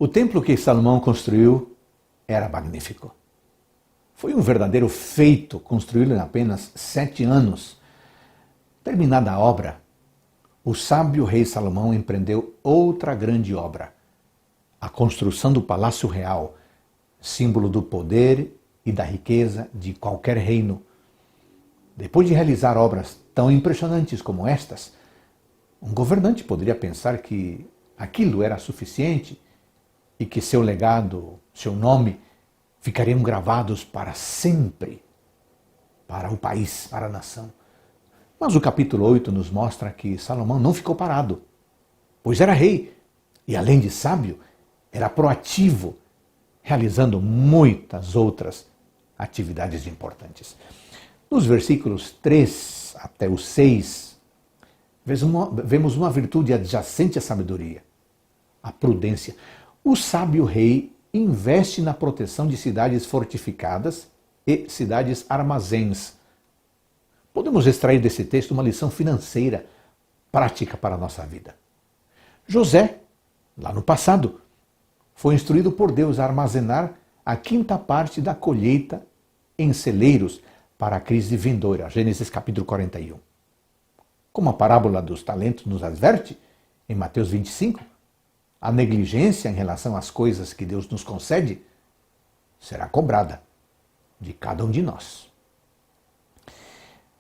O templo que Salomão construiu era magnífico. Foi um verdadeiro feito construí-lo em apenas 7 anos. Terminada a obra, o sábio rei Salomão empreendeu outra grande obra, a construção do Palácio Real, símbolo do poder e da riqueza de qualquer reino. Depois de realizar obras tão impressionantes como estas, um governante poderia pensar que aquilo era suficiente e que seu legado, seu nome, ficariam gravados para sempre para o país, para a nação. Mas o capítulo 8 nos mostra que Salomão não ficou parado, pois era rei e, além de sábio, era proativo, realizando muitas outras atividades importantes. Nos versículos 3 até o 6, vemos uma virtude adjacente à sabedoria, a prudência. O sábio rei investe na proteção de cidades fortificadas e cidades armazéns. Podemos extrair desse texto uma lição financeira prática para a nossa vida. José, lá no passado, foi instruído por Deus a armazenar a 5ª parte da colheita em celeiros para a crise vindoura. Gênesis capítulo 41. Como a parábola dos talentos nos adverte, em Mateus 25, a negligência em relação às coisas que Deus nos concede será cobrada de cada um de nós.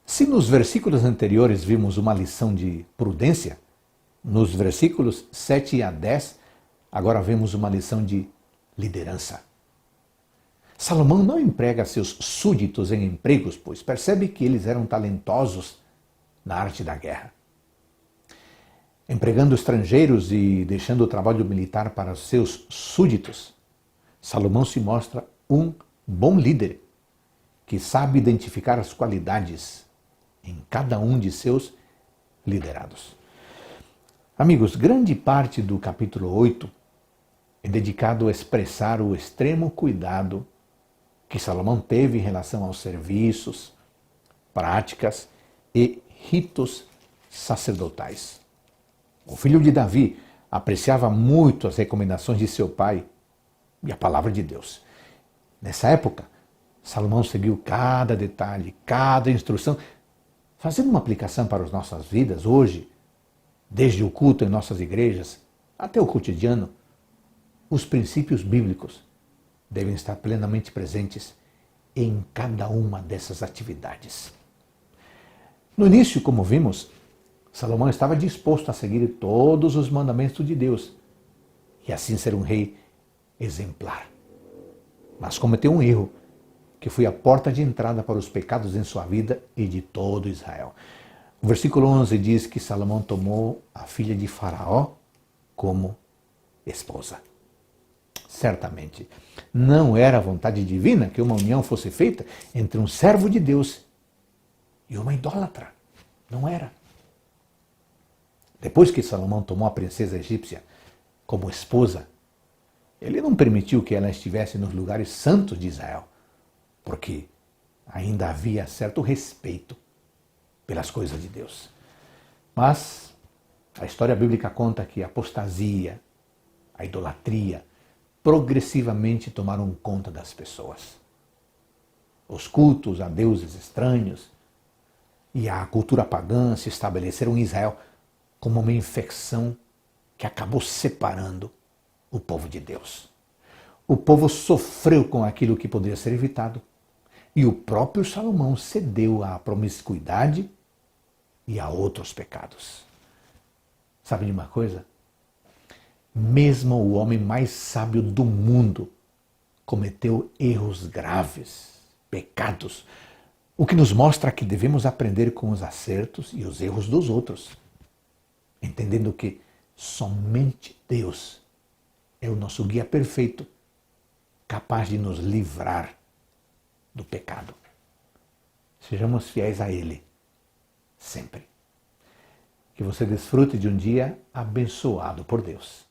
Se nos versículos anteriores vimos uma lição de prudência, nos versículos 7 a 10, agora vemos uma lição de liderança. Salomão não emprega seus súditos em empregos, pois percebe que eles eram talentosos na arte da guerra. Empregando estrangeiros e deixando o trabalho militar para os seus súditos, Salomão se mostra um bom líder, que sabe identificar as qualidades em cada um de seus liderados. Amigos, grande parte do capítulo 8 é dedicado a expressar o extremo cuidado que Salomão teve em relação aos serviços, práticas e ritos sacerdotais. O filho de Davi apreciava muito as recomendações de seu pai e a palavra de Deus. Nessa época, Salomão seguiu cada detalhe, cada instrução, fazendo uma aplicação para as nossas vidas hoje, desde o culto em nossas igrejas até o cotidiano. Os princípios bíblicos devem estar plenamente presentes em cada uma dessas atividades. No início, como vimos, Salomão estava disposto a seguir todos os mandamentos de Deus e assim ser um rei exemplar. Mas cometeu um erro, que foi a porta de entrada para os pecados em sua vida e de todo Israel. O versículo 11 diz que Salomão tomou a filha de Faraó como esposa. Certamente, não era a vontade divina que uma união fosse feita entre um servo de Deus e uma idólatra. Não era. Depois que Salomão tomou a princesa egípcia como esposa, ele não permitiu que ela estivesse nos lugares santos de Israel, porque ainda havia certo respeito pelas coisas de Deus. Mas a história bíblica conta que a apostasia, a idolatria, progressivamente tomaram conta das pessoas. Os cultos a deuses estranhos e a cultura pagã se estabeleceram em Israel como uma infecção que acabou separando o povo de Deus. O povo sofreu com aquilo que poderia ser evitado e o próprio Salomão cedeu à promiscuidade e a outros pecados. Sabe de uma coisa? Mesmo o homem mais sábio do mundo cometeu erros graves, pecados, o que nos mostra que devemos aprender com os acertos e os erros dos outros, entendendo que somente Deus é o nosso guia perfeito, capaz de nos livrar do pecado. Sejamos fiéis a Ele, sempre. Que você desfrute de um dia abençoado por Deus.